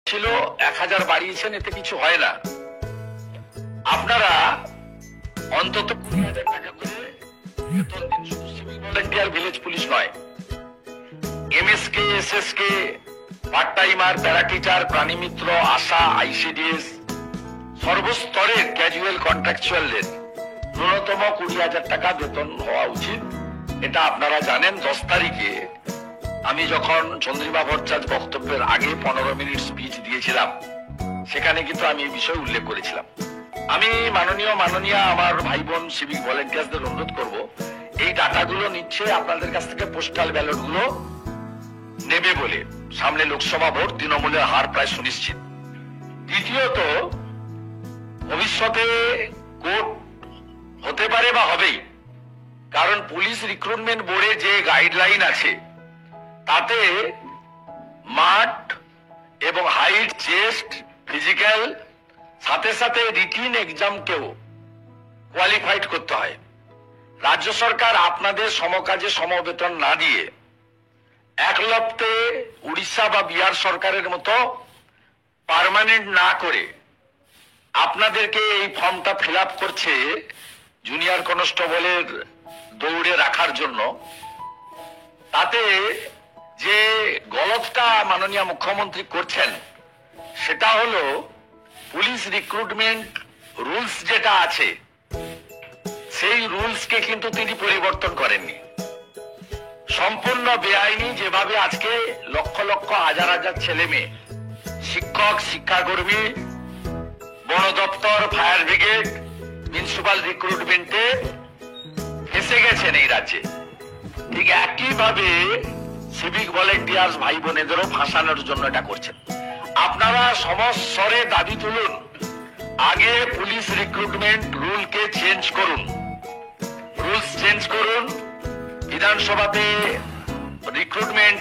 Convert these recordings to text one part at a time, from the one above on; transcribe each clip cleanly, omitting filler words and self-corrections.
ছিল 1000 বাড়িয়েছেন, এতে কিছু হয় না। আপনারা অন্তত 20,000 টাকা করে বেতন দিন। শুধু সিভিক ভলেন্টিয়ার, ভিলেজ পুলিশ নয়, MSK, SSK, part timer, para teacher, প্রাণী মিত্র, আশা, আইসিডিএস, সর্বস্তরের ক্যাজুয়াল কন্ট্রাকচুয়ালদের ন্যূনতম 20,000 টাকা বেতন হওয়া উচিত। এটা আপনারা জানেন। 10 তারিখে আমি যখন চন্দ্রিমা ভট্টাচার্য বক্তব্যের আগে 15 মিনিট স্পিচ দিয়েছিলাম, সেখানে কিন্তু আমি এই বিষয়ে উল্লেখ করেছিলাম। আমি মাননীয় আমার ভাই বোন সিভিক ভলেন্টিয়ারদের অনুরোধ করব, এই ডাটাগুলো নিচ্ছে আপনাদের কাছ থেকে, পোস্টাল ব্যালট গুলো নেবে বলে। সামনে লোকসভা ভোট, তৃণমূলের হার প্রায় সুনিশ্চিত। দ্বিতীয়ত, ভবিষ্যতে কোর্ট হতে পারে বা হবেই, কারণ পুলিশ রিক্রুটমেন্ট বোর্ডে যে গাইডলাইন আছে তাতে মাঠ এবং হাইট, চেস্ট, ফিজিক্যাল, সাথে সাথে রিটিন এক্সামকেও কোয়ালিফাইড করতে হয়। রাজ্য সরকার আপনাদের সমকাজে সমবেতন না দিয়ে এক লপ্তে উড়িষ্যা বা বিহার সরকারের মতো পার্মানেন্ট না করে আপনাদেরকে এই ফর্মটা ফিল আপ করছে জুনিয়র কনস্টেবলের দৌড়ে রাখার জন্য। তাতে যে গলতটা মাননীয় মুখ্যমন্ত্রী করছেন সেটা হলো, পুলিশ রিক্রুটমেন্ট রুলস যেটা আছে সেই রুলসকে কিন্তু তিনি পরিবর্তন করেননি। সম্পূর্ণ বেআইনি যেভাবে আজকে লক্ষ লক্ষ, হাজার হাজার ছেলে মেয়ে, শিক্ষক, শিক্ষাকর্মী, বন দপ্তর, ফায়ার ব্রিগেড, মিউনিসিপাল রিক্রুটমেন্টে ফেসে গেছেন এই রাজ্যে, ঠিক একইভাবে সিভিক ভলেন্টিয়ার্স ভাই বোনেদেরও ফাঁসানোর জন্য এটা করছেন। আপনারা সমস্বরে দাবি তুলুন, আগে পুলিশ রিক্রুটমেন্ট রুলকে চেঞ্জ করুন, রুলস চেঞ্জ করুন, বিধানসভাতে রিক্রুটমেন্ট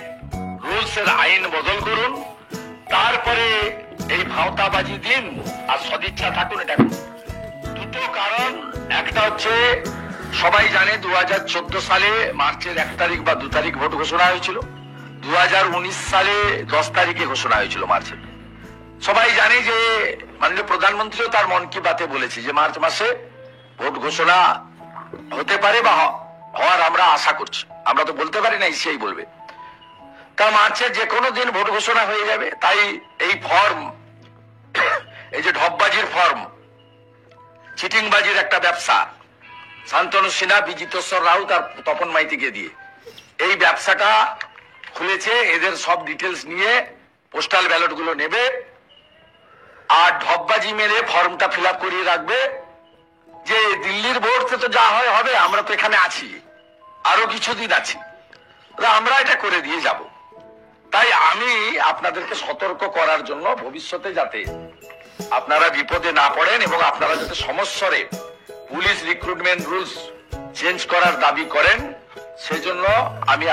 রুলস এর আইন বদল করুন, তারপরে এই ভাওতাবাজি দিন আর সদিচ্ছা থাকুন। এটা দুটো কারণ, একটা হচ্ছে সবাই জানে 2014 সালে মার্চের 1 তারিখ বা 2 তারিখ ভোট ঘোষণা হয়েছিল, 2019 সালে 10 তারিখে ঘোষণা হয়েছিল মার্চের। সবাই জানে যে মাননীয় প্রধানমন্ত্রীও তার মন কি বাতে বলেছে যে মার্চ মাসে ভোট ঘোষণা হতে পারে বা হওয়ার আমরা আশা করছি। আমরা তো বলতে পারি না, সেই বলবে। তা মার্চের যে কোনো দিন ভোট ঘোষণা হয়ে যাবে। তাই এই ফর্ম, এই যে ঢপবাজির ফর্ম, চিটিংবাজির একটা ব্যবসা, শান্তনু সিনহা, বিজিতেশ্বর রাউত আর তপন মাইতিকে দিয়ে এই ব্যবসাটা খুলেছে। এদের সব ডিটেলস নিয়ে পোস্টাল ব্যালট গুলো নেবে আর ঢপবাজি মেরে ফর্মটা ফিল আপ করিয়ে রাখবে যে দিল্লির ভোটে তো যা হয় হবে, আমরা তো এখানে আছি, আরো কিছুদিন আছি, আমরা এটা করে দিয়ে যাব। তাই আমি আপনাদেরকে সতর্ক করার জন্য, ভবিষ্যতে যাতে আপনারা বিপদে না পড়েন এবং আপনারা যাতে সমস্বরে পুলিশ রিক্রুটমেন্ট রুলস চেঞ্জ করার দাবি করেন, সেজন্য আমি